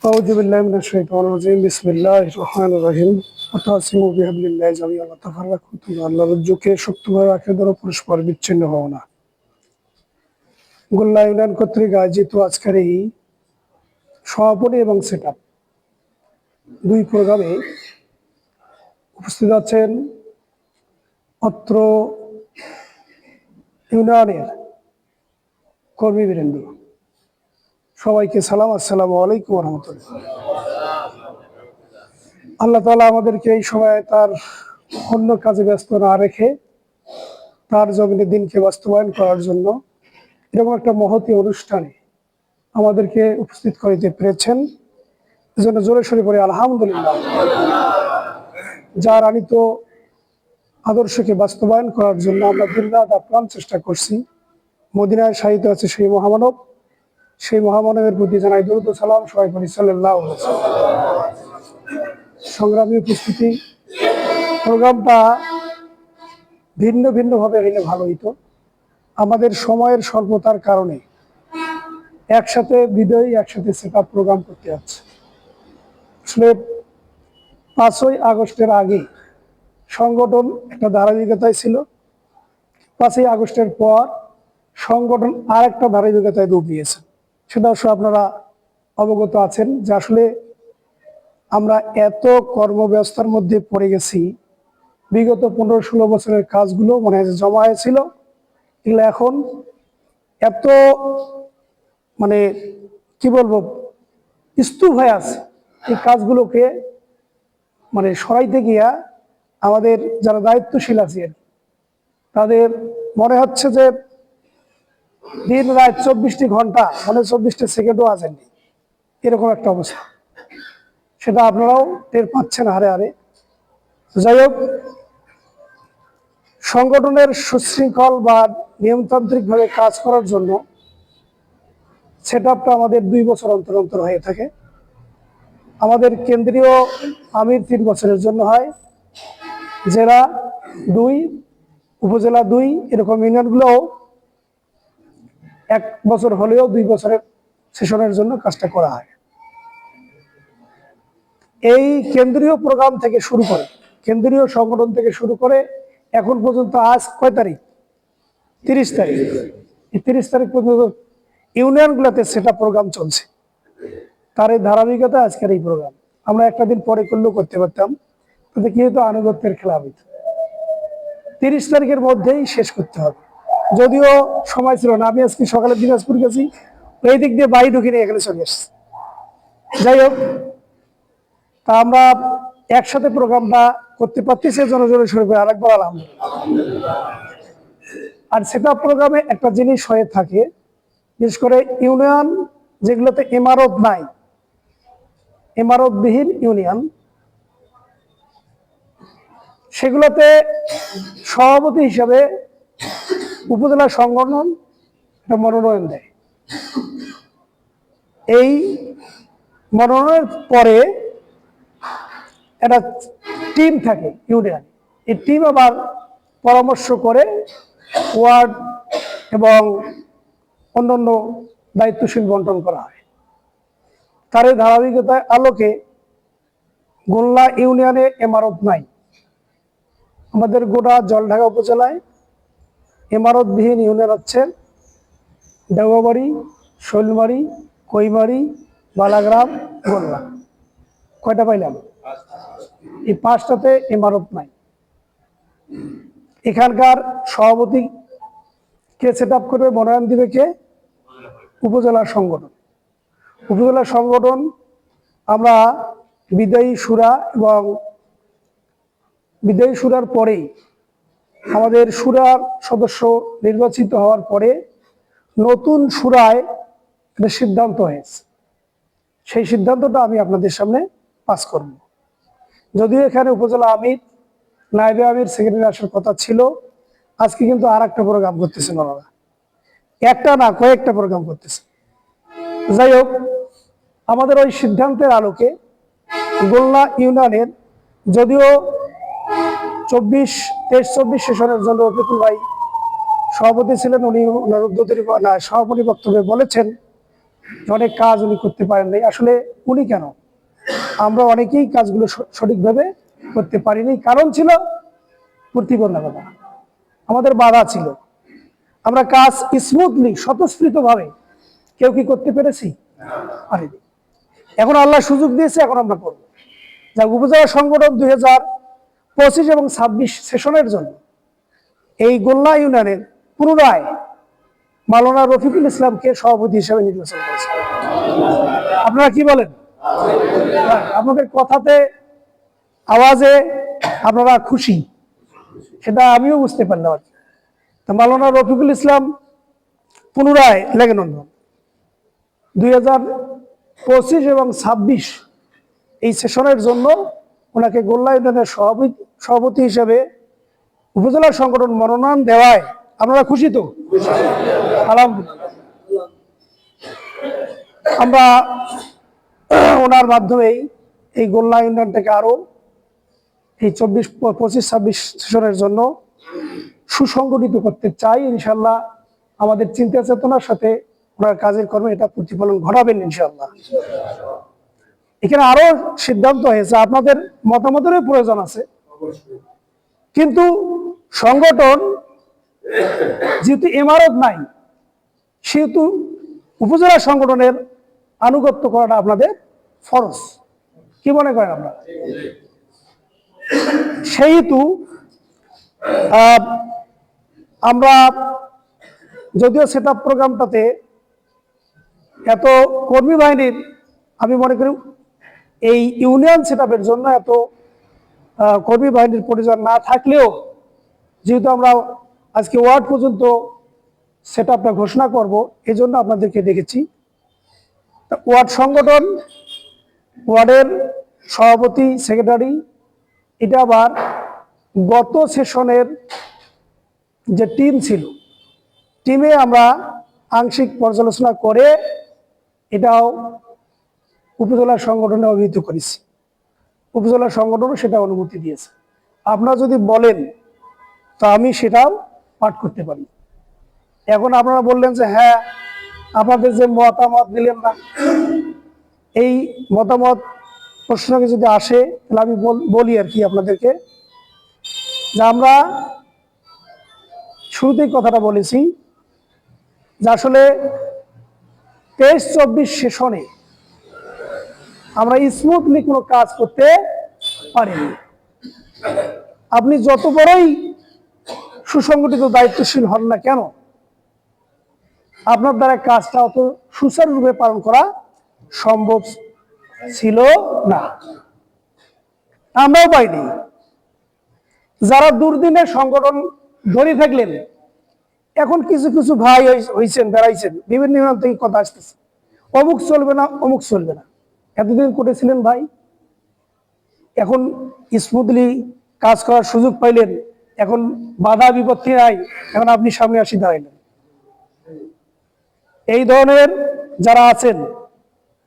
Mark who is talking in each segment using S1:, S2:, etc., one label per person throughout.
S1: أعوذ بالله من الشيطان الرجيم بسم الله الرحمن الرحيم وتعتصموا بحبل الله جميعا ولا تفرقوا তোমরা আল্লাহর রজ্জুকে শক্তভাবে আঁকড়ে ধরো, পরস্পর বিচ্ছিন্ন হও না। গোল্লা ইউনিয়ন কর্তৃক আয়োজিত আজকের এই সমাপনী এবং সেটআপ দুই প্রোগ্রামে উপস্থিত আছেন অত্র ইউনিয়নের কর্মীবৃন্দ। সবাইকে সালাম, আসসালামু আলাইকুম ওয়া রাহমাতুল্লাহ। আল্লাহ তাআলা আমাদেরকে এই সময় তার অন্য কাজে ব্যস্ত না রেখে তার জমিনে দিনকে বাস্তবায়ন করার জন্য এরকম একটা মহতী অনুষ্ঠানে আমাদেরকে উপস্থিত করিতে পেরেছেন। এজন্য জোরে সোরে পড়ে আলহামদুলিল্লাহ। যার আনিত আদর্শকে বাস্তবায়ন করার জন্য আমরা দিনরাত আপ্রাণ চেষ্টা করছি। মদিনায় শায়িত আছে সেই মহামানব, সেই মহামানবের প্রতি জানাই দরুদ ও সালাম। সবাই পড়ি সাল্লাল্লাহু আলাইহি ওয়াসাল্লাম। সংগ্রামী উপস্থিতি, প্রোগ্রামটা ভিন্ন ভিন্নভাবে হইলে ভালো হইতো। আমাদের সময়ের স্বল্পতার কারণে একসাথে বিদায়ী একসাথে সেটআপ প্রোগ্রাম করতে যাচ্ছে। আসলে 5ই আগস্টের আগে সংগঠন একটা ধারাবাহিকতায় ছিল, 5ই আগস্টের পর সংগঠন আর একটা ধারাবাহিকতায় রূপ নিয়েছে। সেটা অবশ্য আপনারা অবগত আছেন যে আসলে আমরা এত কর্মব্যবস্থার মধ্যে পড়ে গেছি, বিগত 15-16 বছরের কাজগুলো মনে হয় জমা হয়েছিল, এগুলো এখন এত মানে কি বলবো স্তূপ হয়ে আছে। এই কাজগুলোকে মানে সরাইতে গিয়া আমাদের যারা দায়িত্বশীল আছে তাদের মনে হচ্ছে যে দিন রাত 24টি ঘন্টা মানে 24টা সেকেন্ডও আসেননি, এরকম একটা অবস্থা। সেটা আপনারাও টের পাচ্ছেন হারে হারে। যাই হোক, সংগঠনের সুশৃঙ্খল বা নিয়মতান্ত্রিকভাবে কাজ করার জন্য সেটআপটা আমাদের 2 বছর অন্তর অন্তর হয়ে থাকে। আমাদের কেন্দ্রীয় আমির 3 বছরের জন্য হয়, জেলা 2, উপজেলা 2, এরকম ইউনিয়নগুলোও 1 বছর হলেও 2 বছরের সেশনের জন্য কাজটা করা হয়। এই কেন্দ্রীয় প্রোগ্রাম থেকে শুরু করে, কেন্দ্রীয় সংগঠন থেকে শুরু করে এখন পর্যন্ত আজ কয় তারিখ? 30 তারিখ। এই 30 তারিখ পর্যন্ত ইউনিয়নগুলোতে সেটআপ প্রোগ্রাম চলছে। তার এই ধারাবাহিকতা আজকের এই প্রোগ্রাম। আমরা একটা দিন পরে করলেও করতে পারতাম, তাতে কি হতো, আনুগত্যের খেলা হইত। 30 তারিখের মধ্যেই শেষ করতে হবে। যদিও সময় ছিল না, আমি আজকে সকালে দিনাজপুর গেছি, এই দিক দিয়ে বাড়ি ঢুকিয়ে নিয়ে এখানে চলে আসছি। যাই হোক, তা আমরা একসাথে প্রোগ্রামটা করতে পারতেছি, জনজনে শুরু করে আরেকবার আলহামদুলিল্লাহ। আর সেটআপ প্রোগ্রামে একটা জিনিস হয়ে থাকে, বিশেষ করে ইউনিয়ন যেগুলোতে ইমারত নাই, ইমারতবিহীন ইউনিয়ন, সেগুলোতে সভাপতি হিসাবে উপজেলা সংগঠন একটা মনোনয়ন দেয়। এই মনোনয়নের পরে একটা টিম থাকে ইউনিয়ন, এই টিম আবার পরামর্শ করে ওয়ার্ড এবং অন্যান্য দায়িত্বশীল বন্টন করা হয়। তার এই ধারাবাহিকতার আলোকে গোল্লা ইউনিয়নে ইমারত নাই। আমাদের গোটা জলঢাকা উপজেলায় ইমারতবিহীন ইউনিয়ন হচ্ছে দেওয়াবাড়ি, শৈলমারি, কৈমারি, বালাগ্রাম, গোল্লা। কয়টা পাইলাম? এই 5টাতে ইমারত নাই। এখানকার সভাপতি কে সেটআপ করবে, মনোনয়ন দিবে কে? উপজেলা সংগঠন। উপজেলা সংগঠন আমরা বিদায়ী সুরা এবং বিদায়ী সুরার পরেই আমাদের সুরার সদস্য নির্বাচিত হওয়ার পরে নতুন সুরায় একটা সিদ্ধান্ত হয়েছে। সেই সিদ্ধান্তটা আমি আপনাদের সামনে পাস করব। যদিও এখানে উপজেলা আমির, নায়েবে আমির, সেক্রেটারি আসার কথা ছিল, আজকে কিন্তু আর একটা প্রোগ্রাম করতেছেন ওনারা। একটা না, কয়েকটা প্রোগ্রাম করতেছে। যাই হোক, আমাদের ওই সিদ্ধান্তের আলোকে গোল্লা ইউনিয়নের, যদিও 23-24 সেশনের জন্য রফিকুল ভাই সভাপতি ছিলেন, উনি ওনার সভাপতি বক্তব্যে বলেছেন অনেক কাজ উনি করতে পারেন নাই। আসলে উনি কেন, আমরা অনেকেই কাজগুলো সঠিকভাবে করতে পারিনি। কারণ ছিল প্রতিবন্ধকতা, আমাদের বাধা ছিল। আমরা কাজ স্মুথলি স্বতঃস্ফূর্ত ভাবে কেউ কি করতে পেরেছি? পারিনি। এখন আল্লাহ সুযোগ দিয়েছে, এখন আমরা করবো। যা উপজেলা সংগঠন 2025 এবং 26 সেশনের জন্য এই গোল্লা ইউনিয়নের পুনরায় মাওলানা রফিকুল ইসলামকে সভাপতি হিসেবে নির্বাচন করেছে। আপনারা কি বলেন? আপনাদের কথাতে, আওয়াজে আপনারা খুশি, সেটা আমিও বুঝতে পারলাম আর কি। তো মাওলানা রফিকুল ইসলাম পুনরায় লেগেনন্দন 2025 এবং 26 এই সেশনের জন্য ওনাকে গোল্লা ইউনিয়নের সভাপতি হিসেবে উপজেলা সংগঠন মনোনয়ন দেওয়ায় আপনারা খুশি তো? আলহামদুলিল্লাহ। আমরা ওনার মাধ্যমেই এই গোল্লা ইউনিয়নটাকে আরো এই 25-26 সেশনের জন্য সুসংগঠিত করতে চাই। ইনশাল্লাহ আমাদের চিন্তা চেতনার সাথে ওনার কাজের কর্মে এটা প্রতিফলন ঘটাবেন ইনশাল্লাহ। এখানে আরো সিদ্ধান্ত হয়েছে, আপনাদের মতামতেরও প্রয়োজন আছে, কিন্তু সংগঠন যেহেতু ইমারত নাই, সেহেতু উপজেলা সংগঠনের আনুগত্য করাটা আপনাদের ফরজ। কি মনে করেন আপনারা? সেহেতু আমরা যদিও সেট আপ প্রোগ্রামটাতে এত কর্মী বাহিনীর, আমি মনে করি এই ইউনিয়ন সেট আপের জন্য এত কর্মী বাহিনীর প্রয়োজন না থাকলেও, যেহেতু আমরা আজকে ওয়ার্ড পর্যন্ত সেট আপটা ঘোষণা করব, এই জন্য আপনাদেরকে ডেকেছি। ওয়ার্ড সংগঠন, ওয়ার্ডের সভাপতি, সেক্রেটারি, এটা আবার গত সেশনের যে টিম ছিল, টিমে আমরা আংশিক পর্যালোচনা করে এটাও উপজেলা সংগঠনে অভিহিত করেছি। উপজেলা সংগঠনও সেটা অনুমতি দিয়েছে। আপনারা যদি বলেন তো আমি সেটাও পাঠ করতে পারি। এখন আপনারা বললেন যে হ্যাঁ, আপনাদের যে মতামত দিলেন না, এই মতামত প্রশ্নকে যদি আসে তাহলে আমি বলি আর কি আপনাদেরকে, যে আমরা শুরুতেই কথাটা বলেছি যে আসলে 23-24 সেশনে আমরা স্মুথলি কোনো কাজ করতে পারিনি। আপনি যত বড়ই সুসংগঠিত দায়িত্বশীল হন না কেন, আপনার দ্বারা কাজটা অত সুচারুরূপে পালন করা সম্ভব ছিল না, আমরাও পাইনি। যারা দুর্দিনের সংগঠন ধরে থাকলেন, এখন কিছু কিছু ভাই হয়েছেন, বেড়াইছেন, বিভিন্ন থেকে কথা আসতেছে, অমুক চলবে না, অমুক চলবে না। এতদিন করেছিলেন ভাই, এখন স্মুথলি কাজ করার সুযোগ পাইলেন, এখন বাধা বিপত্তি নাই, এখন আপনি সামনে আসি দাঁড়াইলেন। এই ধরনের যারা আছেন,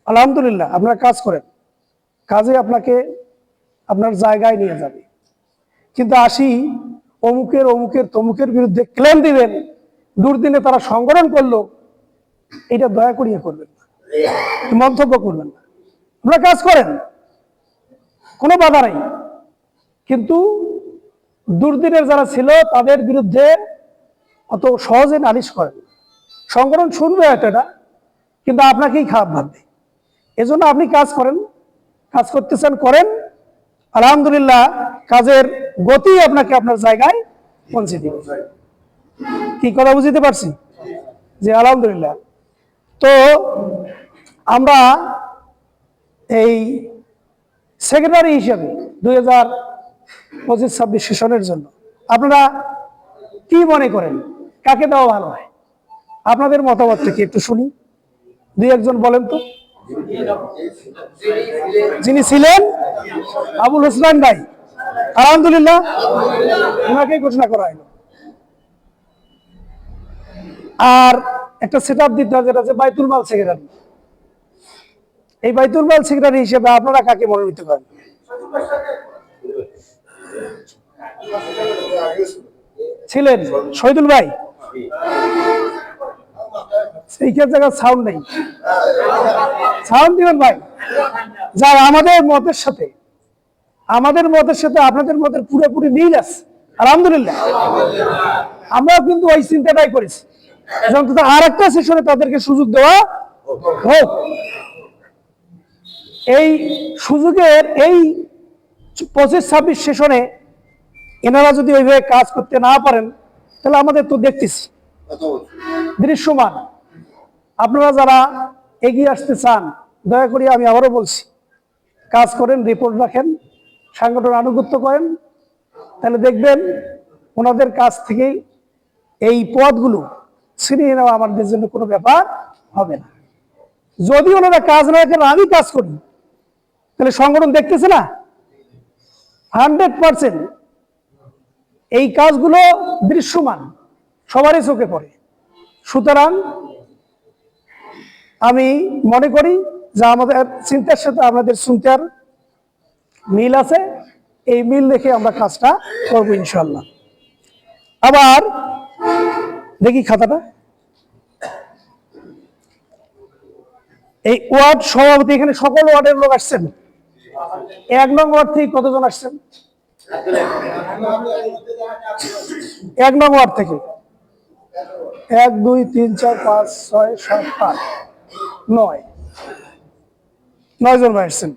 S1: আলহামদুলিল্লাহ আপনারা কাজ করেন, কাজে আপনাকে আপনার জায়গায় নিয়ে যাবে। কিন্তু আসি অমুকের অমুকের তমুকের বিরুদ্ধে ক্লেম দিবেন, দুর্দিনে তারা সংগঠন করলো, এটা দয়া করিয়ে করবেন না, মন্তব্য করবেন না। আপনারা কাজ করেন, কোনো বাধা নাই, কিন্তু দুর্দিনের যারা ছিল তাদের বিরুদ্ধে অত সহজে নালিশ করেন। সংগঠন শুনবে হয়তো এটা, কিন্তু আপনাকেই খারাপ ভাববে। এজন্য আপনি কাজ করেন, কাজ করতেছেন করেন, আলহামদুলিল্লাহ কাজের গতি আপনাকে আপনার জায়গায় পৌঁছে দিবে। কি কথা বুঝতে পারছি? যে আলহামদুলিল্লাহ। তো আমরা এই সেক্রেটারি হিসেবে 2025-26 সেশনের জন্য আপনারা কি মনে করেন, কাকে দেওয়া ভালো হয়? আপনাদের মতামত থেকে একটু শুনি, দুই একজন বলেন তো। যিনি ছিলেন আবুল হোসেন ভাই, আলহামদুলিল্লাহ ওনাকেই ঘোষণা করা হলো। আর একটা সেট আপ দিতে হবে, যেটা হচ্ছে বাইতুল মাল সেক্রেটারি। এই বাইতুল মাল সেক্রেটারি হিসেবে আপনারা কাকে মনোনীত করেন? ছিলেন শহীদুল ভাই, এই জায়গা সাউন্ড নেই, সাউন্ড দিবেন ভাই। যা আমাদের মতের সাথে আপনাদের মতের পুরোপুরি মিল আছে, আলহামদুলিল্লাহ। আমরা কিন্তু ওই চিন্তাটাই করেছি, অন্তত আর একটা সেশনে তাদেরকে সুযোগ দেওয়া হোক। এই সুযোগের এই 25-26 সেশনে এনারা যদি ওইভাবে কাজ করতে না পারেন, তাহলে আমাদের তো দেখতেছি দৃশ্যমান। আপনারা যারা এগিয়ে আসতে চান, দয়া করে আমি আবারও বলছি, কাজ করেন, রিপোর্ট রাখেন, সংগঠন আনুগত্য করেন, তাহলে দেখবেন ওনাদের কাছ থেকে এই পদগুলো ছিনিয়ে নেওয়া আমাদের জন্য কোনো ব্যাপার হবে না। যদি ওনারা কাজ না রাখেন, আমি কাজ করি, তাহলে সংগঠন দেখতেছে না 100% এই কাজগুলো দৃশ্যমান, সবারই চোখে পড়ে। সুতরাং আমি মনে করি যে আমাদের চিন্তার সাথে আমাদের চিন্তার মিল আছে, এই মিল দেখে আমরা কাজটা করবো ইনশাল্লাহ। আবার দেখি খাতাটা, এই ওয়ার্ড সভাপতি, এখানে সকল ওয়ার্ডের লোক আসছেন। 1 নং ওয়ার্ড থেকে কতজন আসছেন? 1 নং ওয়ার্ড থেকে 1 2 3 4 5 6 7 8 9 জন ভাই আসছেন।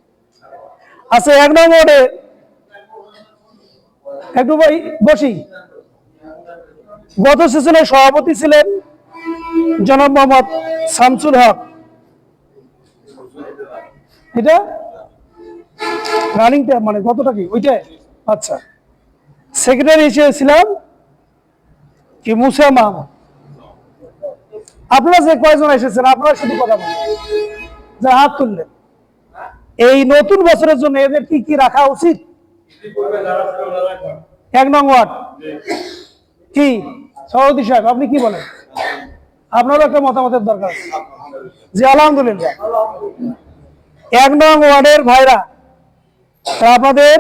S1: আচ্ছা, 1 নং ওয়ার্ডে একটু বসি। গত সেশনে সভাপতি ছিলেন জনাব মোহাম্মদ শামসুল হক, এটা রানিংটা মানে কতটা কি ওইটাই? আচ্ছা, সেক্রেটারি হিসেবে ছিলাম কি মুসা মাহমুদ। আপনারা যে কয়জন এসেছেন, আপনারা শুধু কথা বলেন, যা হাত তুললেন। এই নতুন বছরের জন্য এদের কি কি রাখা উচিত? 1 নং ওয়ার্ড কি সভাপতি সাহেব, আপনি কি বলেন? আপনারও একটা মতামতের দরকার আছে। জি আলহামদুলিল্লাহ। 1 নং ওয়ার্ডের ভাইরা, আপনাদের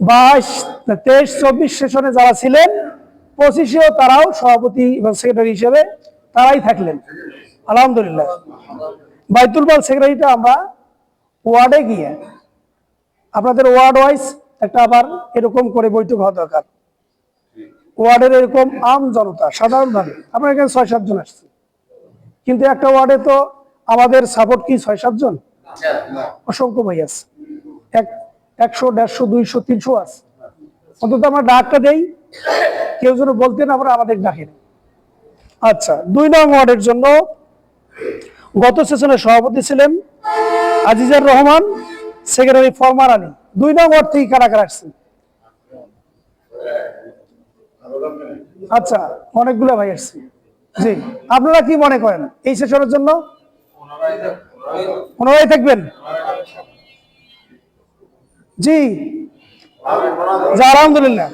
S1: 22, 23, 24 সেশনে যারা ছিলেন, 25-এও তারাও সভাপতি এবং সেক্রেটারি হিসেবে তারাই থাকলেন, আলহামদুলিল্লাহ। বাইতুল মাল সেক্রেটারিটা আমরা ওয়ার্ডে গিয়ে, আপনাদের ওয়ার্ড ওয়াইজ একটা আবার এরকম করে বৈঠক হওয়া দরকার। ওয়ার্ডের এরকম আম জনতা সাধারণভাবে, আপনার এখানে 6-7 জন আসছে, কিন্তু একটা ওয়ার্ডে তো আমাদের সাপোর্ট কি 6-7 জন? অসংখ্য ভাই আছে, 100, 150, 200, 300 আছে। অন্তত আমরা ডাকটা দেই, কেউ যেন বলতেন আমরা আমাদের ডাকেন। আচ্ছা, 2 নং ওয়ার্ডের জন্য গত সেশনে সভাপতি ছিলেন আজিজার রহমান, সেক্রেটারি ফরমান আলী। 2 নং ওয়ার্ড থেকে কারা কারা আসছেন? আচ্ছা, অনেকগুলো ভাই আসছে। জি, আপনারা কি মনে করেন এই সেশনের জন্য? 15 থাকবেন? জি, আলহামদুলিল্লাহ।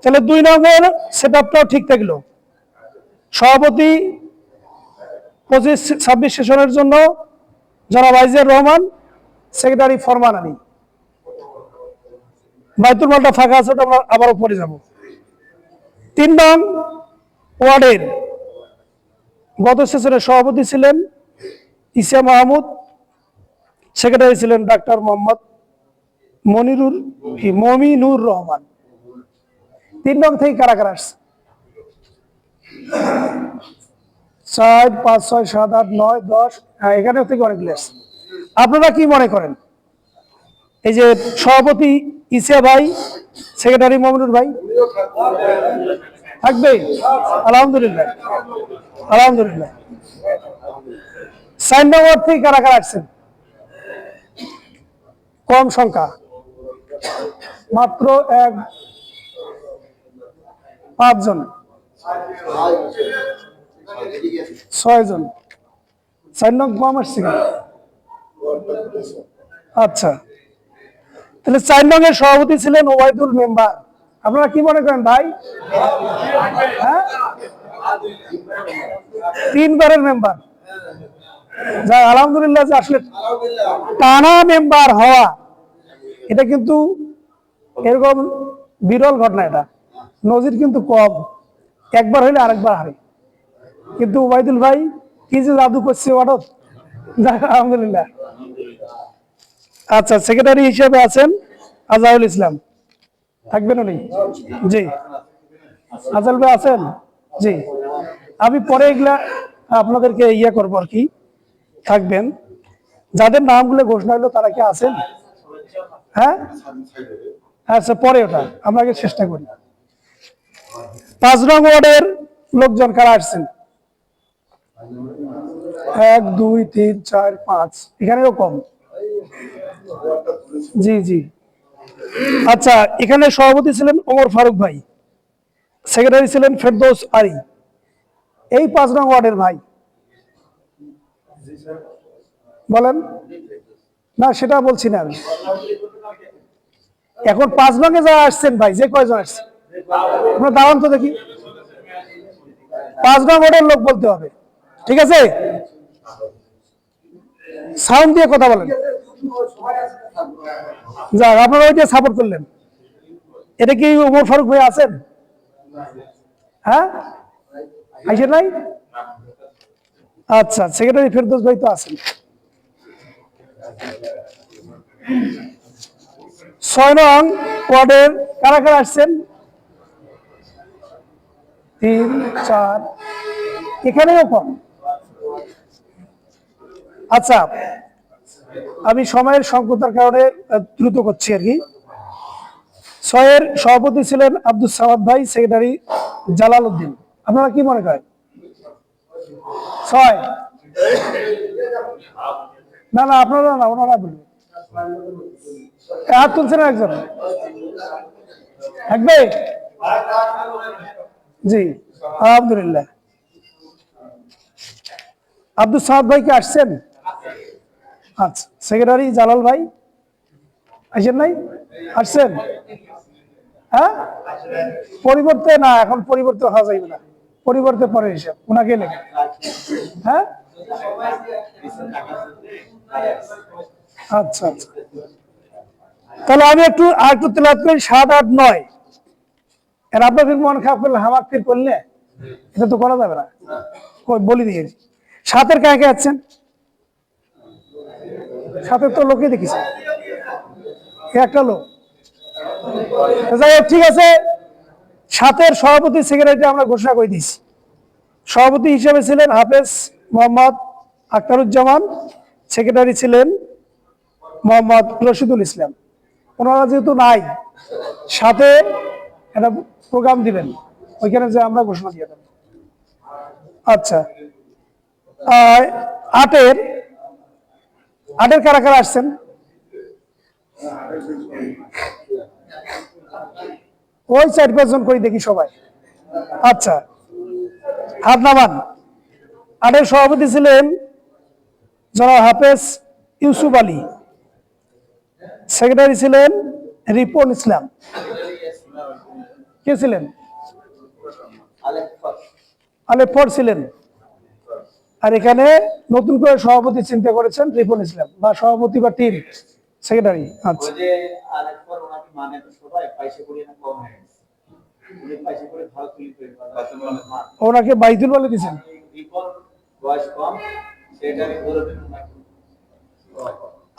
S1: তাহলে 2 নম্বর সেটআপটাও ঠিক থাকলো। সভাপতি 25-26 সেশনের জন্য জনাব আজিজার রহমান, সেক্রেটারি ফরমান আলী। বাইতুল মালটা ফাঁকা আছে, ওটা আমরা আবারও পরে যাব। 3 নং ওয়ার্ডের গত সেশনের সভাপতি ছিলেন ইসা মাহমুদ, সেক্রেটারি ছিলেন ডাক্তার মোহাম্মদ মমিনুর রহমান। 3 নং থেকে কারা কারা আসছে? 4, 5, 6, 7, 8, 9, 10, এখানে থেকে অনেকগুলো আসছে। আপনারা কি মনে করেন এই যে সভাপতি ইসা ভাই, সেক্রেটারি মমিনুর ভাই থাকবে? আলহামদুলিল্লাহ, আলহামদুলিল্লাহ। 4 নং ওয়ার্ড থেকে কারা কারা আসছেন? কম সংখ্যা, মাত্র 5 জন, 6 জন। 4 নং কম আসছে কেন? আচ্ছা, তাহলে 4 নং এর সভাপতি ছিলেন ওবায়দুল মেম্বার। আপনারা কি মনে করেন ভাই? হ্যাঁ, 3 বারের মেম্বার। যা আলহামদুলিল্লাহ, যে আসলে টানা মেম্বার হওয়া এটা কিন্তু এরকম বিরল ঘটনা, এটা নজির কিন্তু কম। একবার হইলে আরেকবার হারে, কিন্তু ওবায়দুল ভাই কি যে জাদু করছে ওয়ার্ডত, আলহামদুলিল্লাহ। আচ্ছা, সেক্রেটারি হিসেবে আছেন আজহারুল ইসলাম, থাকবেন উনি? জি। আজহারুল ভাই আছেন? জি। আমি পরে এগুলা আপনাদেরকে ইয়ে করবো আর কি, থাকবেন। যাদের নামগুলো ঘোষণা হলো তারা কি আছেন? হ্যাঁ, আচ্ছা, পরে ওটা আমরা আগে চেষ্টা করি। 5 নং ওয়ার্ডের লোকজন কারা আসছেন? 1 2 3 4 5, এখানেও কম। জি জি। আচ্ছা, এখানে সভাপতি ছিলেন ওমর ফারুক ভাই, সেক্রেটারি ছিলেন ফেরদৌস আলী। এই 5 নং ওয়ার্ডের ভাই বলেন না, সেটা বলছি না আমি। এখন 5 নং এ যারা আসছেন ভাই, যে কয়জন আসছে আপনার দাঁড়ান তো দেখি। 5 নং ওয়ার্ডের লোক বলতে হবে, ঠিক আছে? সাউন্ড দিয়ে কথা বলেন। যাক, আপনারা ওইটা সাপোর্ট করলেন। এটা কি ওমর ফারুক ভাই আছেন? হ্যাঁ, আইসেন নাই? আচ্ছা, সেক্রেটারি ফেরদৌস ভাই তো আছেন। 6 নং ওয়ার্ডের কারা কারা আসছেন? 3 4, এখানেও কম। আচ্ছা, আমি সময়ের সংকটের কারণে দ্রুত করছি আর কি। 6 এর সভাপতি ছিলেন আব্দুল সামাদ ভাই, সেক্রেটারি জালাল উদ্দিন। আপনারা কি মনে করেন? 6? না না, আপনারা না, ওনারা বলবেন। হাত তুলছেন একজন, থাকবে? জি, আলহামদুলিল্লাহ। আব্দুল সামাদ ভাই কি আসছেন? আচ্ছা, সেক্রেটারি জালাল ভাই আসেন নাই? আসছেন? হ্যাঁ, পরিবর্তে না, এখন পরিবর্তে হওয়া যাইবে না, পরিবর্তে পরে হিসাব, ওনাকে লেখা। হ্যাঁ, আচ্ছা আচ্ছা, তাহলে আমি একটু তেলাওয়াত করি। 7 8 9, এর আপনার ফির মন খারাপ করলে, হামাক ফির করলে এটা তো করা যাবে না, বলি দিয়েছি। 7 এর কাকে আছেন? 7 এর তো লোকই দেখেছি, একটা লোক। যাই হোক, ঠিক আছে। 7 এর সভাপতি সেক্রেটারি আমরা ঘোষণা করে দিয়েছি। সভাপতি হিসেবে ছিলেন হাফেজ মোহাম্মদ আখতারুজ্জামান, সেক্রেটারি ছিলেন মোহাম্মদ রশিদুল ইসলাম। ওনারা যেহেতু নাই, সাথে একটা প্রোগ্রাম দিবেন, ওইখানে যে আমরা ঘোষণা দিয়ে দেব। আচ্ছা, 8 এর কারা কারা আসছেন? ওই 4 5 জন করে দেখি সবাই। আচ্ছা, হাত নামান। 8 এর সভাপতি ছিলেন জনাব হাফেজ ইউসুফ আলী, সেক্রেটারি ছিলেন রিপন ইসলাম। কে ছিলেন? আলেফর ছিলেন। আর এখানে নতুন করে সভাপতি চিন্তা করেছেন রিপন ইসলাম, বা সভাপতি বা টিম সেক্রেটারি। আচ্ছা, ওনাকে বাইতুল বলে দিয়েছেন।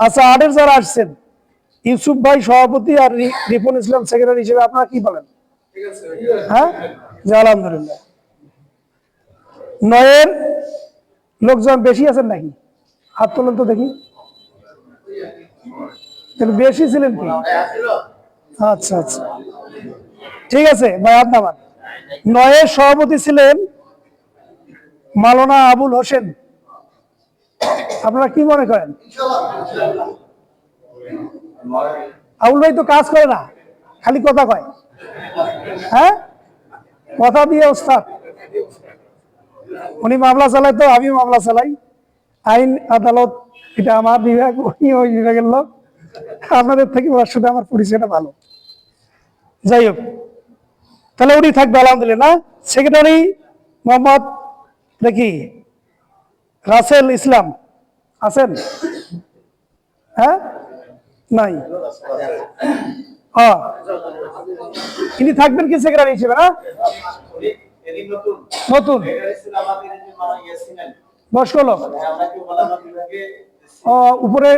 S1: আচ্ছা, 8 এর যারা আসছেন, ইউসুফ ভাই সভাপতি আর রিপন ইসলাম সেক্রেটারি হিসেবে, আপনারা কি বলেন? হ্যাঁ, আলহামদুলিল্লাহ। 9 এর লোকজন বেশি আছেন নাকি? হাত তোলেন তো দেখি। বেশি ছিলেন কি? আচ্ছা আচ্ছা, ঠিক আছে ভাই, হাত নামান। 9 এর সভাপতি ছিলেন মাওলানা আবুল হোসেন। আপনারা কি মনে করেন? আবুল ভাই তো কাজ করে না, খালি কথা কয়। হ্যাঁ, কথা দিয়ে ওস্তাদ। উনি মামলা চালায়, তো আমি মামলা চালাই। আইন আদালত এটা আমার বিভাগ, উনি ওই বিভাগের লোক। আপনাদের থেকে ওর সাথে আমার পরিচয়টা ভালো। যাই হোক, তাহলে উনি থাকবে আলহামদুলিল্লাহ। সেক্রেটারি মোহাম্মদ দেখি রাসেল ইসলাম আছেন? হ্যাঁ, নাই। ইনি থাকবেন কি সেক্রেটারি হিসেবে? না, নতুন বয়স্ক লোক উপরে,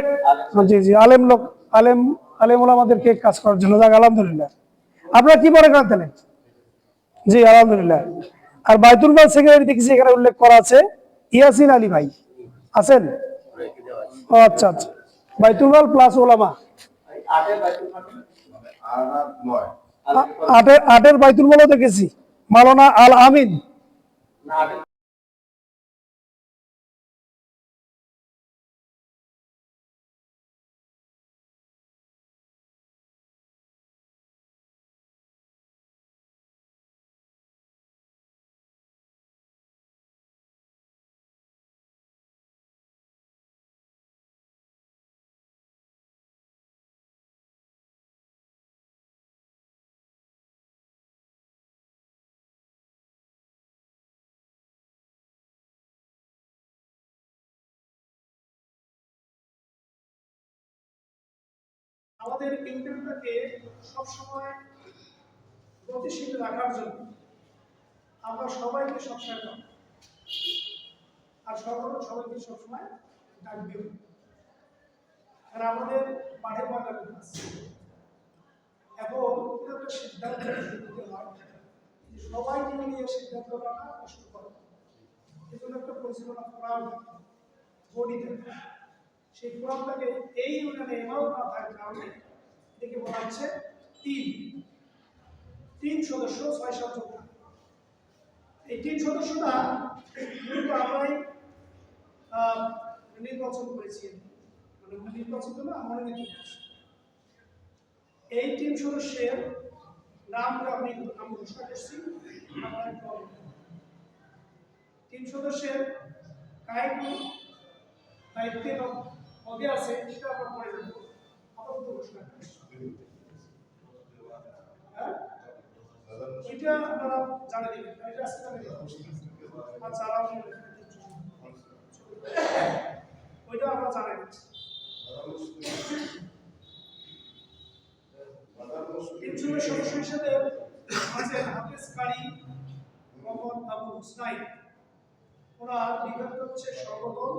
S1: জি জি, আলেম লোক, আলেম আলেম ওলামাদেরকে কাজ করার জন্য। যাক, আলহামদুলিল্লাহ। আপনারা কি মনে করেন তাহলে? জি, আলহামদুলিল্লাহ। আর বাইতুল মাল সেক্রেটারি দেখেছি এখানে উল্লেখ করা আছে ইয়াসিন আলী ভাই আছেন। ও আচ্ছা আচ্ছা, বাইতুল মাল প্লাস ওলামা। আটের বাইতুল মালও দেখেছি, মাওলানা আল আমিন। আমাদের ইন্টারনেটকে সবসময় গতিশীল রাখার জন্য আমরা সবাইকে সবসময় পাবো, আর সবাইকে সবসময় ডাকবেও। আর আমাদের মাঠে ময়দানে আছে। এখন একটা সিদ্ধান্ত নিতে হয় যে সবাইকে নিয়ে সিদ্ধান্ত নেওয়া কষ্টকর। এজন্য একটা পরিচালনা ফোরাম বডি থাকে, সেই ফোরামটাকে এই ইউনিয়নে এমাও না থাকার কারণে এটাকে বলা হচ্ছে তিন সদস্য ৬-৭ জন। এই ৩ সদস্যটা মূলত আমরাই নির্বাচন করেছি, মানে নির্বাচন হলো আমরা নির্বাচন। এই ৩ সদস্যের নামটা আমি ঘোষণা করছি। ৩ সদস্যের কায়েম দায়িত্বে পদে আছে, সেটা আমরা পরে জানবো। আপাতত ঘোষণা করছি। হ্যাঁ, ওইটা আপনারা জানিয়ে দেবেন। এটা আজকে আমি আচ্ছা, ওইটা আমরা জানিয়ে দিচ্ছি। ৩ সদস্য হিসেবে আছেন হাফেজ কারি মোহাম্মদ আবু হুসাইন। ওনার বিভাগ হচ্ছে সংগঠন,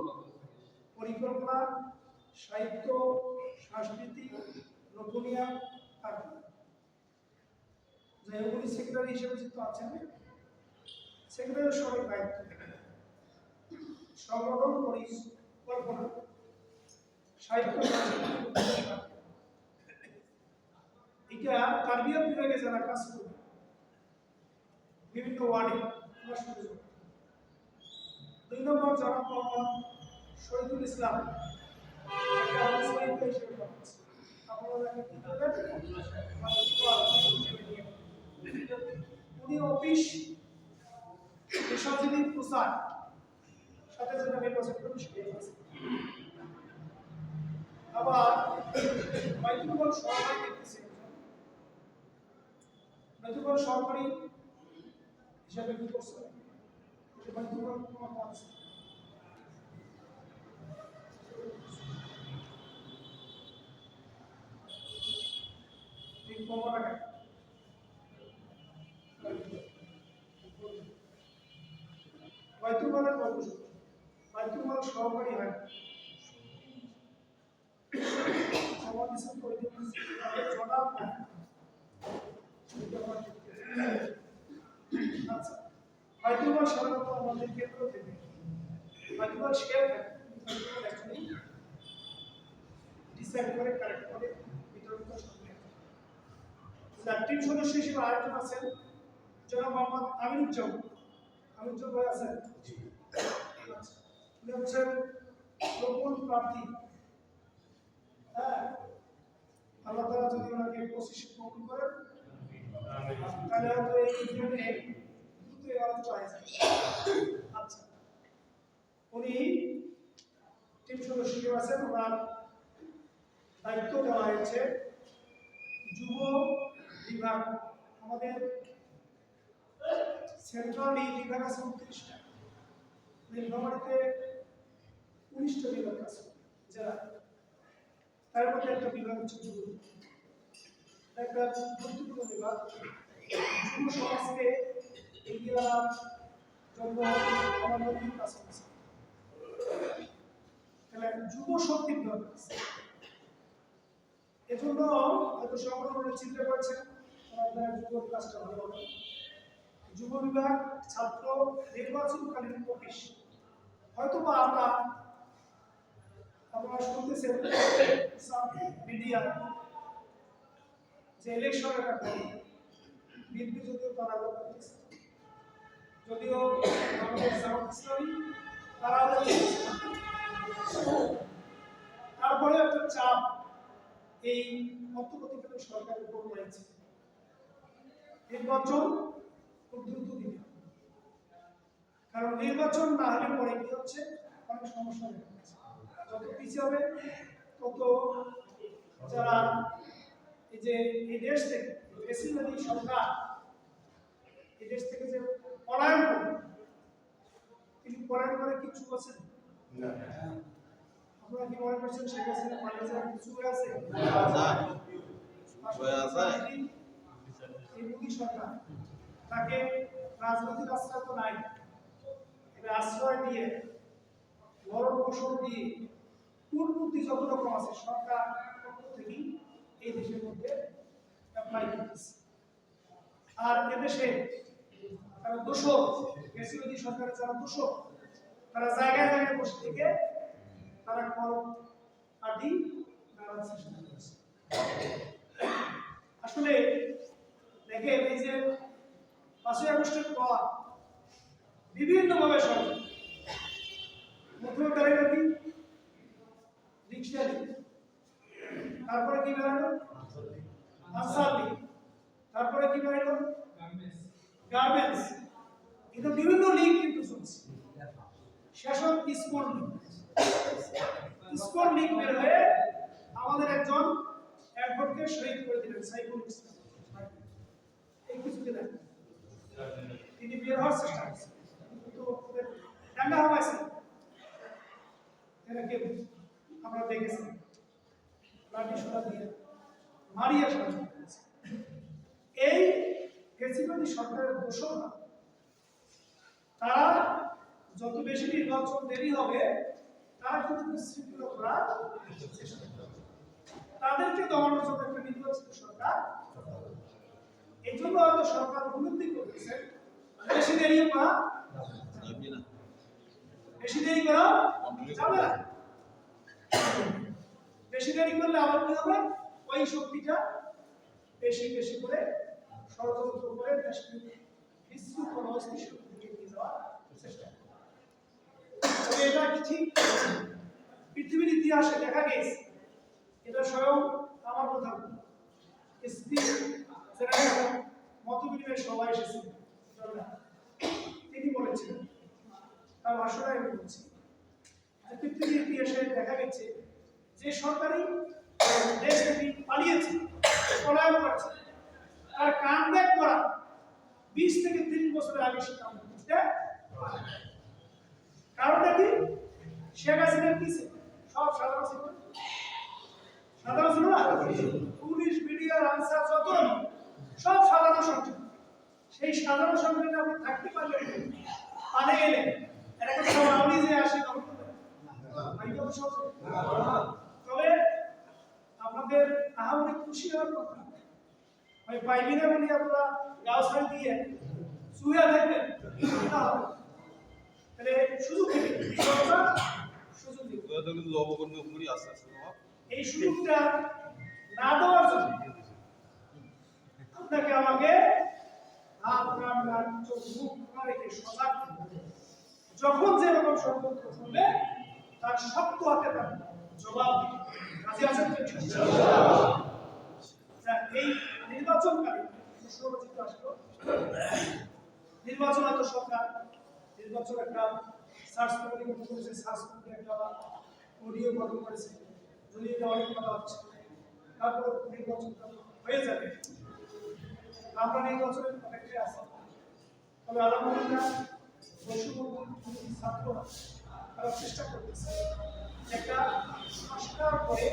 S1: পরিকল্পনা, সাহিত্য, সংস্কৃতি, নতুনিয়া। যাই হোক, উনি সেক্রেটারি হিসেবে যেহেতু আছেন, সেক্রেটারির সবাই দায়িত্ব সংগঠন, পরিকল্পনা, সাহিত্য, এটা তারবিয়ত বিভাগে যারা কাজ করবে বিভিন্ন ওয়ার্ডে। ২ নম্বর জনাব মোহাম্মদ শহীদুল ইসলাম, উনি অফিস পেশাজীবী প্রচার সাথে সাথে নির্বাচন কমিশন। আবার বাইতুল সহকারী দেখতেছি, বাইতুল সহকারী হিসাবে কি করছে বাইতুল আছে। বাইতুল মালের বাইতুল মাল সহকারী হয় আচ্ছা, বাইতুল মাল সাধারণত আমাদের কেন্দ্র থেকে বাইতুল মাল শেয়ার থাকে, ডিসাইড করে কারেক্ট করে বিতরণ করে। ৩ সদস্য হিসেবে আরেকজন আছেন জনাব মোহাম্মদ আমিনুজ্জামান। আমিনুজ্জামান ভাই আছেন? উনি হচ্ছেন নতুন প্রার্থী। হ্যাঁ, আল্লাহ তাআলা যদি ওনাকে 25 কবুল করেন তাহলে হয়তো এই ইউনিয়নে দ্রুত আলোচনা হয়েছে। আচ্ছা, উনি ৩ সদস্য হিসেবে আছেন। ওনার দায়িত্ব দেওয়া হয়েছে যুব বিভাগ। আমাদের সেন্ট্রাল এই বিভাগ আছে 29টা, নীলফামারীতে 19টা বিভাগ আছে জেলা। তার মধ্যে একটা বিভাগ হচ্ছে যুব, একটা গুরুত্বপূর্ণ বিভাগ। যুব সমাজকে এগিয়ে আনার জন্য আমার নতুন কাজ করছে। তাহলে যুব শক্তির দরকার আছে। এজন্য হয়তো সংগঠনের চিন্তা করেছেন আপনারা যুব কাজটা ভালো হবে। যুব বিভাগ ছাত্র নির্বাচনকালীন অফিস হয়তো বা আপনারা শুনতেছেন মিডিয়া যে ইলেকশনের ব্যাপারে বিএনপি যদিও তারা করতেছে, যদিও আমাদের জামাত ইসলামী তারা তারপরে একটা চাপ এই অন্তর্বর্তীকালীন সরকারের উপর রয়েছে। নির্বাচন খুব দ্রুত দিতে হবে, কারণ নির্বাচন না হলে পরে কি হচ্ছে অনেক সমস্যা দেখা যাচ্ছে। যত পিছিয়ে হবে তত যারা এই যে এই দেশ থেকে বেশিরভাগই সরকার এই দেশ থেকে যে পলায়ন করে, তিনি পলায়ন করে কিছু করছেন না। আপনারা কি মনে করছেন শেখ হাসিনা পালিয়ে কিছু আছে? এই মোদী সরকার তাকে রাজনৈতিক আশ্রয় তো নাই, আশ্রয় দিয়ে গরম পোষণ দিয়ে পূর্ববর্তী যত রকম আছে সরকার পক্ষ থেকেই এই দেশের মধ্যে অ্যাপ্লাই করতেছে। আর এদেশে তারা দোষক বেসিবাদী সরকারের যারা দোষক তারা জায়গায় জায়গায় বসে থেকে তারা কর আদি নানান চেষ্টা করছে। আসলে দেখেন এই যে 5ই আগস্টের পর বিভিন্নভাবে সরকার প্রথমে গাড়ি রিক্সা দিন, তারপরে কি বেরোলো আনসার দিন, তারপরে কি বেরোলো গার্মেন্টস, কিন্তু বিভিন্ন লিগ কিন্তু চলছে। শেষক ইসকন লিগ বের হয়ে আমাদের একজন অ্যাডভোকেট শহীদ করে দিলেন সাইফুল ইসলাম। এই কিছুদিন আগে তিনি বের হওয়ার চেষ্টা করছেন, কিন্তু ডাঙ্গা হয়েছে এনাকে আমরা দেখেছি লাঠি সোনা দিয়ে মারিয়া সাহায্য করেছে। এই ফেসিবাদী সরকারের দোষরা তারা যত বেশি নির্বাচন দেরি হবে তারা কিন্তু বিশৃঙ্খলা করার চেষ্টা করবে, তাদেরকে দমানোর জন্য একটা নির্বাচিত সরকার। এই জন্য হয়তো সরকার উপলব্ধি করতেছে বেশি দেরি করা যাবে না। বেশি দেরি করলে আবার কি হবে, ওই শক্তিটা বেশি বেশি করে ষড়যন্ত্র করে দেশকে বিশৃঙ্খল অস্থিতিশীল দিকে নিয়ে যাওয়ার চেষ্টা করে। তবে এটা ঠিক পৃথিবীর ইতিহাসে দেখা গেছে, এটা স্বয়ং আমার প্রধান মত বিনিময় সবাই এসেছিল, তিনি বলেছিলেন তার ভাষণে আমি বলছি যে পৃথিবীর ইতিহাসে দেখা গেছে যে সরকারি দেশ থেকে পালিয়েছে পলায়ন করেছে তার কাম ব্যাক করা 20 থেকে 30 বছরের আগে সে কাম করতে পারে। কারণটা কি? শেখ হাসিনার কি সব সাধারণ ছিল না, পুলিশ মিডিয়ার আনসার যত সব সাধারণ সংখ্যা। সেই সাধারণ সংখ্যাটা আপনি থাকতে পারলেন পালে গেলেন এটাকে সব আউলি যে আসে তবে আপনাদের আহামরি খুশি হওয়ার কথা ওই পাইবি না বলি আপনারা গাও ছাড়ি দিয়ে শুয়ে থাকবেন, তাহলে সুযোগ এই সুযোগটা না দেওয়ার জন্য আপনাকে আমাকে হাত কান চোখ মুখ রেখে সজাগ যখন যেরকম ষড়যন্ত্র করবে তার শক্ত হাতে তার জবাব রাজি আছেন। এই নির্বাচনকারী নির্বাচন এত সরকার নির্বাচন একটা সার্চ কমিটি গঠন করেছে, সার্চ কমিটি একটা অডিও গঠন করেছে, যদি এটা অনেক কথা হচ্ছে তারপর নির্বাচনটা হয়ে যাবে। আমরা নির্বাচনের অপেক্ষায় আছি। তবে আলহামদুলিল্লাহ ছাত্ররা তারা চেষ্টা করতেছে একটা সংস্কার করে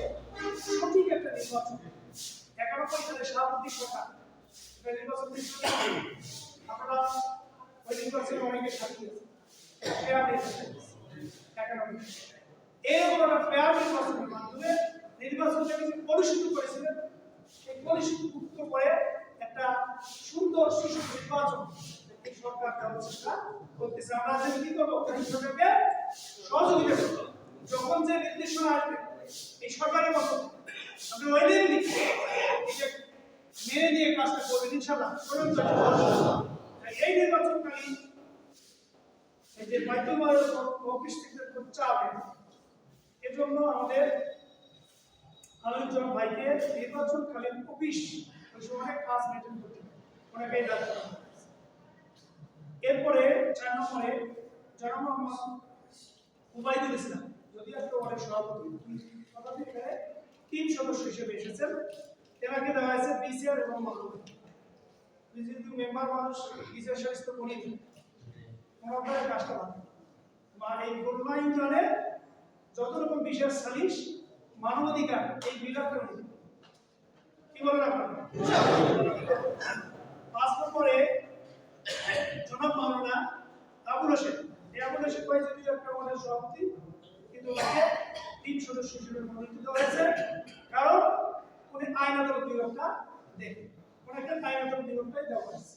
S1: সঠিক একটা নির্বাচন 91 সালে শাহাবুদ্দিন সরকার নির্বাচন আপনারা নির্বাচনে অনেকে সাক্ষী আছে ফেয়ার নির্বাচন এরকম একটা ফেয়ার নির্বাচনের মাধ্যমে নির্বাচনটাকে যে কলুষিত করেছিলেন সেই কলুষিত করে একটা সুন্দর সুষ্ঠু নির্বাচন এই সরকার ব্যবস্থা করতেছে। আমরা যে কি করবো সরকারকে সহযোগিতা করবো। যখন যে নির্দেশনা আসবে এই সরকারের মতো আপনি ওই দিন মেনে নিয়ে কাজটা করবেন ইনশাআল্লাহ। এই নির্বাচনকালীন এই যে বাইতুল মালের অফিস থেকে চাবে এজন্য আমাদের আলোচনা ভাইকে নির্বাচনকালীন অফিস ওই সময় কাজ মেনটেন করতে অনেকেই দায়িত্ব। এরপরে 4 নম্বরে জনাব মোহাম্মদ উবাইদুল ইসলাম যদি একটা ওয়ার্ডের সভাপতি এখানে 3 সদস্য হিসেবে এসেছেন। এনাকে দেওয়া হয়েছে বিসিআর এবং মহকুমা যেহেতু মেম্বার মানুষ বিসিআর সাহিত্য করি ওনাদের কাজটা বা এই খুলনা ইউনিয়নে যত রকম বিশেষ সালিশ মানবাধিকার এই বিভাগটা কি বলেন আপনারা 5 নম্বরে জনাব মাওলানা আবুল হোসেন এই আবুল হোসেন ভাই যদি একটা আমাদের সভাপতি কিন্তু ওনাকে 3 সদস্য হিসেবে মনোনীত হয়েছে কারণ উনি আইন আদালত বিভাগটা দেখেন ওনাকে আইন আদালত বিভাগটাই দেওয়া হয়েছে।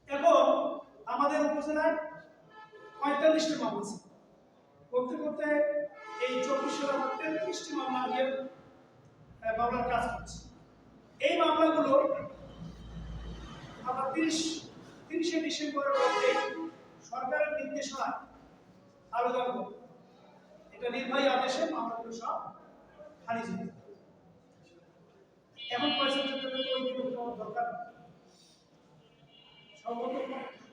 S1: এখন আমাদের উপজেলায় 45টি মামলা আছে করতে করতে এই 24 সালে আমরা 33টি মামলা দিয়ে মামলার কাজ করছি। এই মামলাগুলো আমরা 30শে ডিসেম্বরের মধ্যে সরকারের নির্দেশনায় আবেদন করব। এটা নির্বাহী আদেশে মামলাগুলো সব খারিজ হয়ে যাবে। এখন পয়সা দিতে ওই বিভাগ দরকার সর্বপ্রথম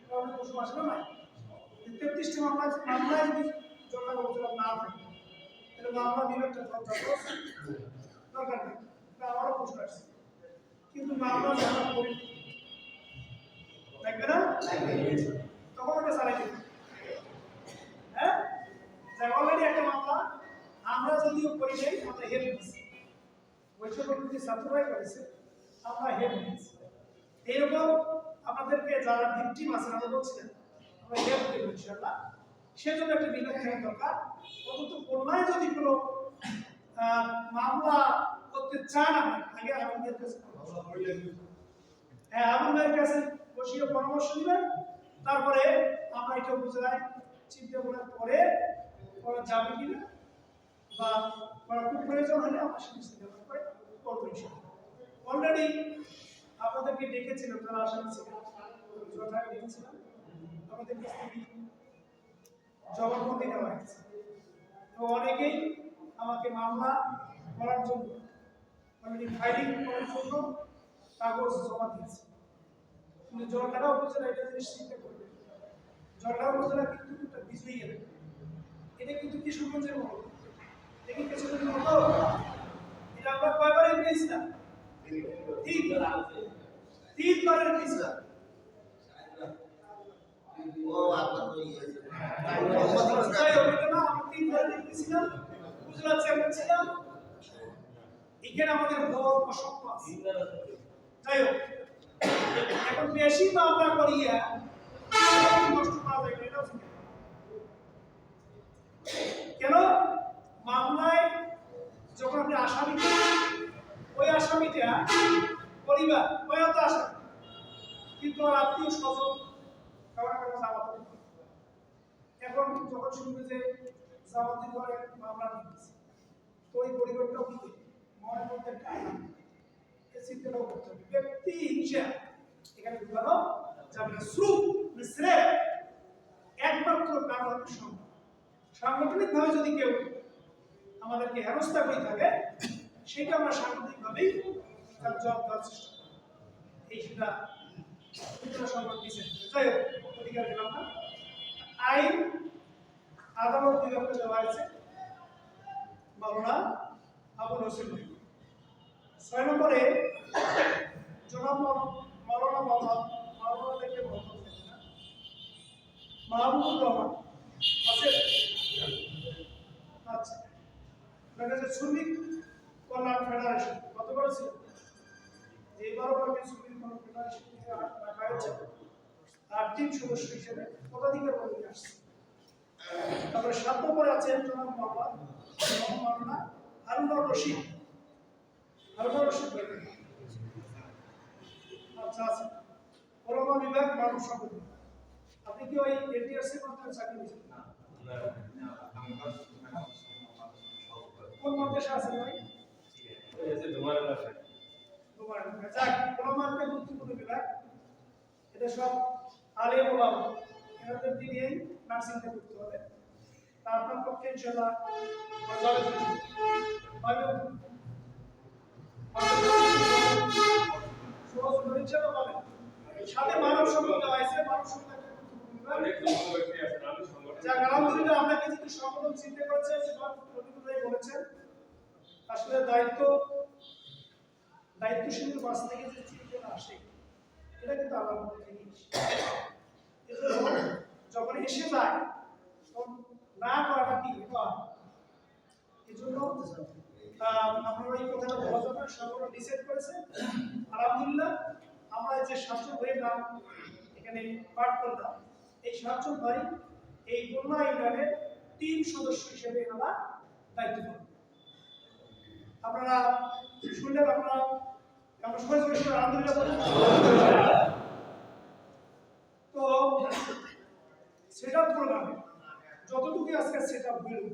S1: কারণে প্রশ্ন আসলে না 33টি মামলায় যদি জনগণ উপজেলা না থাকে তাহলে মামলা বিভাগটা দরকার নেই। আমারও প্রশ্ন আসছে কিন্তু মামলা যারা করি লাগবে না তখন ওটা চালাই দেবে। হ্যাঁ অলরেডি একটা মামলা আমরা যদিও করি নাই আমরা হেল্প দিচ্ছি বৈষম্যবিরোধী ছাত্ররাই করেছে আমরা হেল্প দিচ্ছি। এইরকম আপনাদেরকে যারা ভিকটিম আছেন আমরা বলছিলেন আমরা হেল্প দেবো ইনশাআল্লাহ। সেজন্য একটা বিভাগ থাকা দরকার। অন্তত খুলনায় যদি কোনো মামলা করতে চান আগে আমাদের কাছে আবুল ভাইয়ের কাছে বসিয়ে পরামর্শ নেবেন। তারপরে আমরা এটা উপজেলায় চিন্তা করার পরে করা যাবে কিনা বা করা খুব প্রয়োজন হলে আমরা চিন্তা করে করবো ইনশাআল্লাহ। অলরেডি আপনাদেরকে ডেকেছিলাম তারা আসামি ছিলেন ডেকেছিলাম আমাদের কাছ থেকে জবানবন্দি নেওয়া হয়েছে। তো অনেকেই আমাকে মামলা করার জন্য অলরেডি ফাইলিং করার জন্য কাগজ জমা দিয়েছে। কিন্তু জলঢাকা উপজেলা এটা জিনিস চিন্তা করবে জলঢাকা উপজেলা কিন্তু একটা বিজয়ী এলাকা। এটা কিন্তু কিশোরগঞ্জের মতো এটা কি কিশোরগঞ্জের মতো এটা আমরা কয়বারে পেয়েছিলাম 3 বারের পেয়েছিলাম। ও আপনার তো ইয়ে এখানে আমাদের বড় অসংখ্য আছে। যাই হোক এখন বেশি মামলা করিয়া কষ্ট পাওয়া যায় কেন মামলায় যখন আপনি আসামি ওই আসামিটা পরিবার কয়ত আসামি কিন্তু আত্মীয় স্বজন এখন যখন শুনবে যে জামাতি করে মামলা নিচ্ছে তো ওই পরিবারটাও কি মনের মধ্যে একটা চিন্তাটাও করতে হবে। ব্যক্তি হিংসা এখানে ঢুকানো যাবে না। একমাত্র কারণ হচ্ছে সাংগঠনিকভাবে যদি কেউ আমাদেরকে হেনস্থা করে থাকে সেটা আমরা সাংগঠনিকভাবেই তার জবাব দেওয়ার চেষ্টা করি। এই সেটা সংবাদ দিচ্ছেন যাই হোক অধিকার দিলাম না। আইন আদালত বিভাগকে দেওয়া হয়েছে মাওলানা আবুল হোসেন। 6 নম্বরে জনাব মাওলানা মাওলানা থেকে মাহবুবুর রহমান আছে। আচ্ছা দেখা যাচ্ছে শ্রমিক কল্যাণ ফেডারেশন কত করেছিল যে 12 শ্রমিক কল্যাণ ফেডারেশন থেকে রাখা হয়েছে। আর টিম সদস্য হিসেবে পদাধিকার নিয়ে আসছে। তারপরে 7 নম্বরে আছেন জনাব মাওলানা হারুনুর রশিদ। হারুনুর রশিদ আচ্ছা আচ্ছা, ওলামা বিভাগ মানব সম্পদ। আপনি কি ওই এটিআরসি মাধ্যমে চাকরি নিয়েছেন? না, কোন মাদ্রাসা আছে ভাই? ওলামাকে গুরুত্বপূর্ণ বিভাগ, এটা সব আলেম ওলামা এনাদের দিয়েই নার্সিংটা করতে হবে। তা আপনার পক্ষে ইনশাআল্লাহ সাথে মানব সম্পদ আছে, মানব সম্পদ আলহামদুলিল্লাহ। আপনাকে যদি সংগঠন চিন্তা করছে সেটা প্রতিনিধি বলেছেন, আসলে দায়িত্বশীল বাস থেকে যে চিন্তা আসে এটা কিন্তু আল্লাহর মধ্যে জিনিস। এজন্য যখন এসে যায় তখন না করাটা কি এজন্য আপনারা এই কথাটা বলা যাবে সংগঠন ডিসাইড করেছে। আলহামদুলিল্লাহ আমরা যে 7 ভাইয়ের নাম এখানে পাঠ করলাম, এই 7 ভাই এই খুলনা ইউনিয়নের 3 সদস্য হিসেবে এনারা দায়িত্ব পালন। আপনারা শুনলেন, আমরা সবাই আলহামদুলিল্লাহ বলেন। তো সেট আপ করলাম যতটুকু আজকে সেট আপ হইল,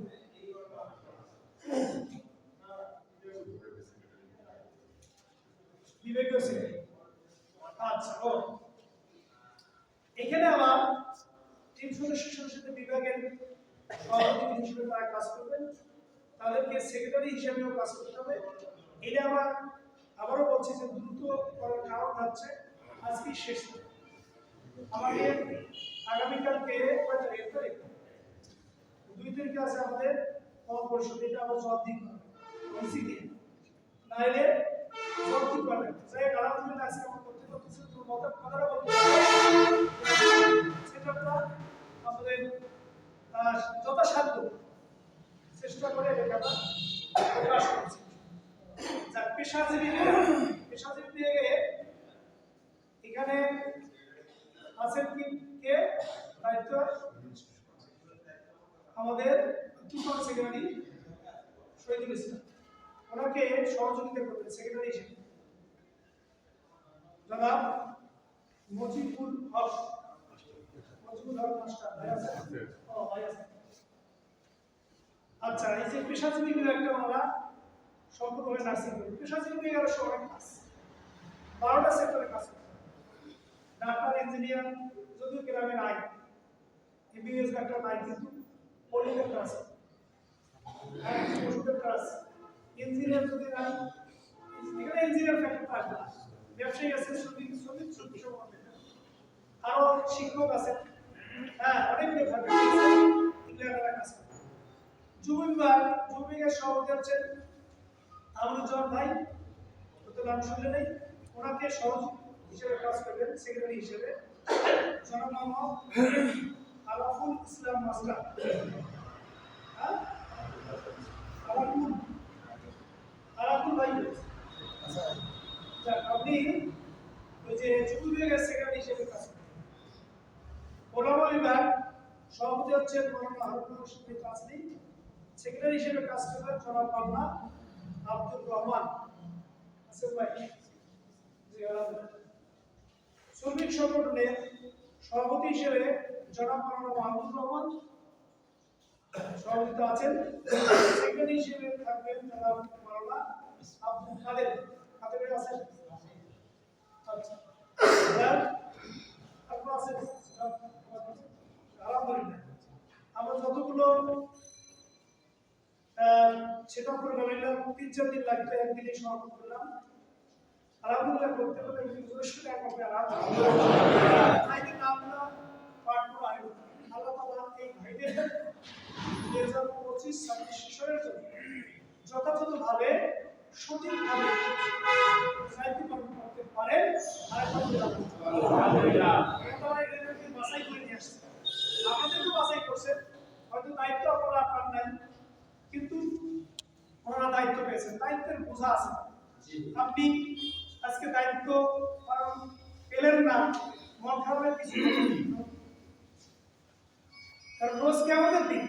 S1: বিবেকীয় সেক্রেটারি। আচ্ছা, ও এখানে আমার টিম সদস্যের সাথে বিভাগের সভাপতি হিসেবে তারা কাজ করবেন, তাদেরকে সেক্রেটারি হিসেবেও কাজ করতে হবে। এটা আমরা আবারও বলছি যে দ্রুত করার কারণ হচ্ছে আজকে শেষ আমাদের আগামীকালকে 2 তারিখে আছে আমাদের পরিষদ, এটা আমরা জবাব দিতে হবে নাইলে জবাব দিতে পারবেন। যাই আলহামদুলিল্লাহ আজকে আমরা করতে পারতেছি তো কথাটা বলতে সেটা আমাদের যথাসাধ্য চেষ্টা করে এটাকে আমরা প্রকাশ করছি। যার পেশাজীবী দিয়ে এখানে আছেন কি কে দায়িত্ব আমাদের তুফান সেক্রেটারি শহীদুল ইসলাম, ওনাকে সহযোগিতা করবেন সেক্রেটারি হিসেবে জনাব মজিবুল হক মাস্টার ভাই আছে। ও ভাই আছে। আচ্ছা, এই যে পেশাজীবী বিভাগটা আমরা সম্পূর্ণভাবে নার্সিং করি। পেশাজীবী বিভাগের অনেক কাজ, 12টা সেক্টরে কাজ করে। ডাক্তার, ইঞ্জিনিয়ার, যদিও গ্রামে নাই, এমবিবিএস ডাক্তার নাই, কিন্তু পলিটেকনিক আছে, ওষুধের কাজ, ইঞ্জিনিয়ার যদি নাই, এখানে ইঞ্জিনিয়ার ফ্যাক্টর আসবে, ব্যবসায়ী আছে, শ্রমিক আরো শিক্ষক আছে, হ্যাঁ অনেক ফ্যাক্টর আছে, এগুলো কাজ করে। যুব বিভাগের সভাপতি হচ্ছেন আমরুজ্জামান ভাই, তো নাম শুনলে নেই, ওনাকে সহযোগী হিসেবে কাজ করবেন সেক্রেটারি হিসেবে জনাব মোহাম্মদ আলাফুল ইসলাম মাস্টার। আলাফুল ভাই আপনি ওই যে যুব বিভাগের সেক্রেটারি হিসেবে কাজ করবেন। ওলামা বিভাগ সভাপতি হচ্ছেন মোহাম্মদ হারুনুর রশিদ কাজী, সেক্রেটারি হিসেবে কাজ করবেন জনাব মাওলানা আব্দুর রহমান আসিফ ভাই। শ্রমিক সংগঠনের সভাপতি হিসেবে জনাব মাওলানা মাহমুদুর রহমান সভাপতি আছেন, সেক্রেটারি হিসেবে থাকবেন জনাব মাওলানা আব্দুল কাদের। কাদের আছেন? আচ্ছা, আপনারা আছেন? আলহামদুলিল্লাহ আমরা যতগুলো সেটা প্রোগ্রাম 3-4 দিন লাগবে, একদিনে সমাপ্ত করলাম। আলহামদুলিল্লাহ করতে করতে নিজস্ব এক হবে। ভাইদের নামটা পাঠ করা হয়। আল্লাহ তাআলা এই ভাইদের 2025-26 শিশরের জন্য যথাযথভাবে সঠিকভাবে দায়িত্ব পালন করতে পারেন। আলহামদুলিল্লাহ বাছাই করে নিয়ে আসছে, আমাদেরকে বাছাই করছে। হয়তো দায়িত্ব আপনারা পান নাই, কিন্তু ওনারা দায়িত্ব পেয়েছেন, দায়িত্বের বোঝা আছে। আপনি আজকে দায়িত্ব পেলেন না,
S2: মন খারাপের কিছু নেই। কারণ রোজকে আমাদের দিন